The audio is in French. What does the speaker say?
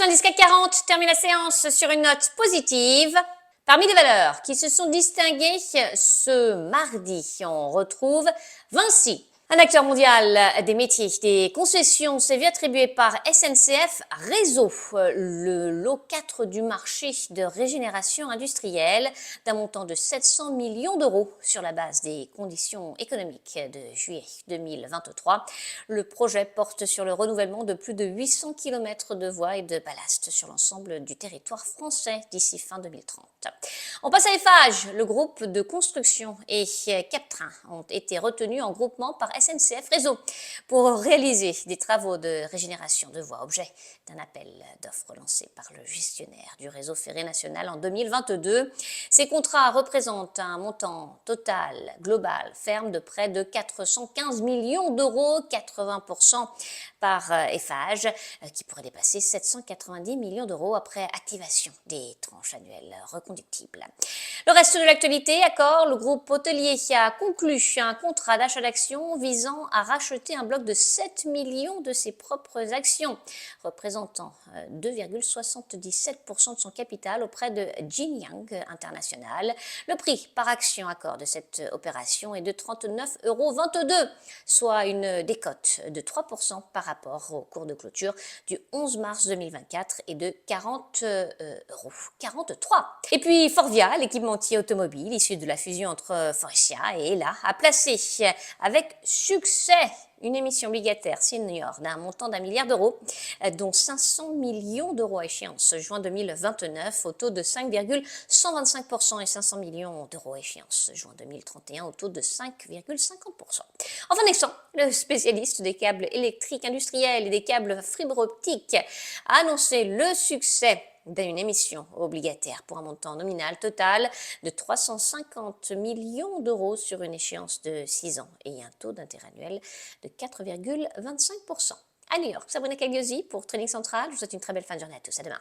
L'indice CAC 40 termine la séance sur une note positive. Parmi les valeurs qui se sont distinguées ce mardi, on retrouve Vinci. Un acteur mondial des métiers des concessions s'est vu attribuer par SNCF Réseau le lot 4 du marché de régénération industrielle d'un montant de 700 millions d'euros sur la base des conditions économiques de juillet 2023. Le projet porte sur le renouvellement de plus de 800 km de voies et de ballast sur l'ensemble du territoire français d'ici fin 2030. On passe à Eiffage. Le groupe de construction et Captrain ont été retenus en groupement par SNCF Réseau pour réaliser des travaux de régénération de voies, objet d'un appel d'offres lancé par le gestionnaire du réseau ferré national en 2022. Ces contrats représentent un montant total global ferme de près de 415 millions d'euros, 80% par Eiffage, qui pourrait dépasser 790 millions d'euros après activation des tranches annuelles reconductibles. Le reste de l'actualité, Accor, le groupe hôtelier a conclu un contrat d'achat d'actions visant à racheter un bloc de 7 millions de ses propres actions, représentant 2,77% de son capital auprès de Jinyang International. Le prix par action Accor de cette opération est de 39,22 €, soit une décote de 3% par rapport au cours de clôture du 11 mars 2024 et de 40,43 €. Et puis Forvia, l'équipementier automobile issu de la fusion entre Faurecia et Hella, a placé avec succès une émission obligataire senior d'un montant d'1 milliard d'euros, dont 500 millions d'euros à échéance juin 2029 au taux de 5,125% et 500 millions d'euros à échéance juin 2031 au taux de 5,50%. Enfin, Nexans, le spécialiste des câbles électriques industriels et des câbles fibre optique, a annoncé le succès d'une émission obligataire pour un montant nominal total de 350 millions d'euros sur une échéance de 6 ans et un taux d'intérêt annuel de 4,25%. À New York, Sabrina Cagliosi pour Trading Central. Je vous souhaite une très belle fin de journée à tous. À demain.